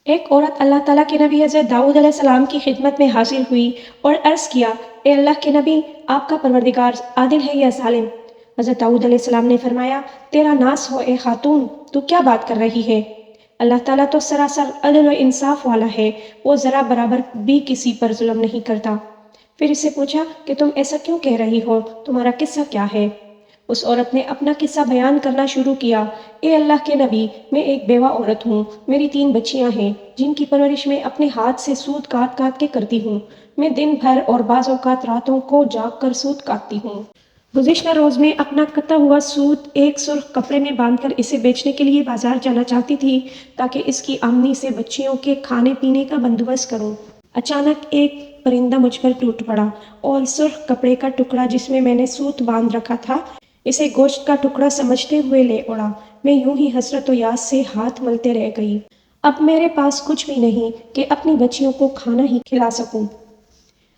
ایک عورت اللہ تعالیٰ کے نبی حضرت داؤد علیہ السلام کی خدمت میں حاضر ہوئی اور عرض کیا، اے اللہ کے نبی، آپ کا پروردگار عادل ہے یا ظالم؟ حضرت داؤد علیہ السلام نے فرمایا، تیرا ناس ہو اے خاتون، تو کیا بات کر رہی ہے؟ اللہ تعالیٰ تو سراسر عدل و انصاف والا ہے، وہ ذرا برابر بھی کسی پر ظلم نہیں کرتا۔ پھر اس سے پوچھا کہ تم ایسا کیوں کہہ رہی ہو، تمہارا قصہ کیا ہے؟ اس عورت نے اپنا قصہ بیان کرنا شروع کیا، اے اللہ کے نبی، میں ایک بیوہ عورت ہوں، میری 3 بچیاں ہیں جن کی پرورش میں اپنے ہاتھ سے سوت کاٹ کاٹ کے کرتی ہوں۔ میں دن بھر اور بعض اوقات راتوں کو جاگ کر سوت کاٹتی ہوں۔ گزشتہ روز میں اپنا کتا ہوا سوت ایک سرخ کپڑے میں باندھ کر اسے بیچنے کے لیے بازار جانا چاہتی تھی تاکہ اس کی آمدنی سے بچیوں کے کھانے پینے کا بندوبست کروں۔ اچانک ایک پرندہ مجھ پر ٹوٹ پڑا اور سرخ کپڑے کا ٹکڑا جس میں نے سوت باندھ رکھا تھا، اسے گوشت کا ٹکڑا سمجھتے ہوئے لے اڑا۔ میں یوں ہی حسرت و یاس سے ہاتھ ملتے رہ گئی۔ اب میرے پاس کچھ بھی نہیں کہ اپنی بچیوں کو کھانا ہی کھلا سکوں۔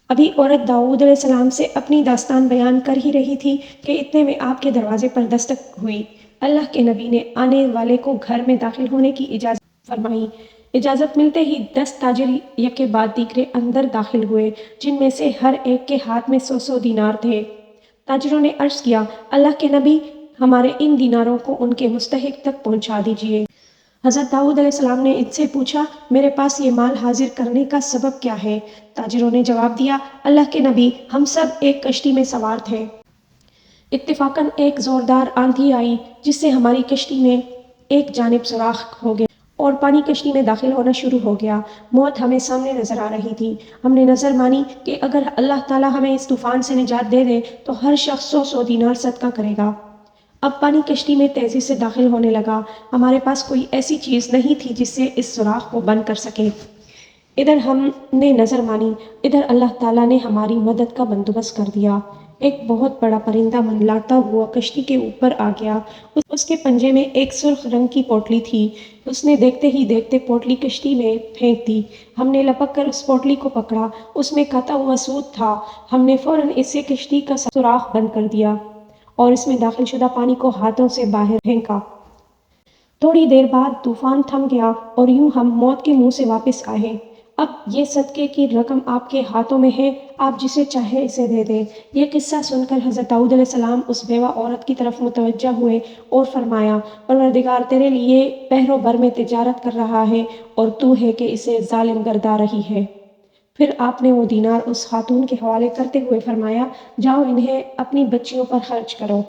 ابھی عورت داؤد علیہ السلام سے اپنی داستان بیان کر ہی رہی تھی کہ اتنے میں آپ کے دروازے پر دستک ہوئی۔ اللہ کے نبی نے آنے والے کو گھر میں داخل ہونے کی اجازت فرمائی۔ اجازت ملتے ہی 10 تاجر یکے بعد دیگرے اندر داخل ہوئے، جن میں سے ہر ایک کے ہاتھ میں 100 دینار تھے۔ تاجروں نے عرض کیا، اللہ کے نبی، ہمارے ان دیناروں کو ان کے مستحق تک پہنچا دیجیے۔ حضرت داؤد علیہ السلام نے ان سے پوچھا، میرے پاس یہ مال حاضر کرنے کا سبب کیا ہے؟ تاجروں نے جواب دیا، اللہ کے نبی، ہم سب ایک کشتی میں سوار تھے۔ اتفاقاً ایک زوردار آندھی آئی جس سے ہماری کشتی میں ایک جانب سوراخ ہو گیا اور پانی کشتی میں داخل ہونا شروع ہو گیا۔ موت ہمیں سامنے نظر آ رہی تھی۔ ہم نے نظر مانی کہ اگر اللہ تعالیٰ ہمیں اس طوفان سے نجات دے دے تو ہر شخص 100 دینار صدقہ کرے گا۔ اب پانی کشتی میں تیزی سے داخل ہونے لگا۔ ہمارے پاس کوئی ایسی چیز نہیں تھی جس سے اس سوراخ کو بند کر سکے۔ ادھر ہم نے نظر مانی، ادھر اللہ تعالیٰ نے ہماری مدد کا بندوبست کر دیا۔ ایک بہت بڑا پرندہ منڈلاتا ہوا کشتی کے اوپر آ گیا۔ اس کے پنجے میں ایک سرخ رنگ کی پوٹلی تھی۔ اس نے دیکھتے ہی دیکھتے پوٹلی کشتی میں پھینک دی۔ ہم نے لپک کر اس پوٹلی کو پکڑا، اس میں کاتا ہوا سوت تھا۔ ہم نے فوراً اس سے کشتی کا سوراخ بند کر دیا اور اس میں داخل شدہ پانی کو ہاتھوں سے باہر پھینکا۔ تھوڑی دیر بعد طوفان تھم گیا اور یوں ہم موت کے منہ سے واپس آئے۔ اب یہ صدقے کی رقم آپ کے ہاتھوں میں ہے، آپ جسے چاہے اسے دے دیں۔ یہ قصہ سن کر حضرت داؤد علیہ السلام اس بیوہ عورت کی طرف متوجہ ہوئے اور فرمایا، پروردگار تیرے لیے بحر و بر میں تجارت کر رہا ہے اور تو ہے کہ اسے ظالم گردا رہی ہے۔ پھر آپ نے وہ دینار اس خاتون کے حوالے کرتے ہوئے فرمایا، جاؤ انہیں اپنی بچیوں پر خرچ کرو۔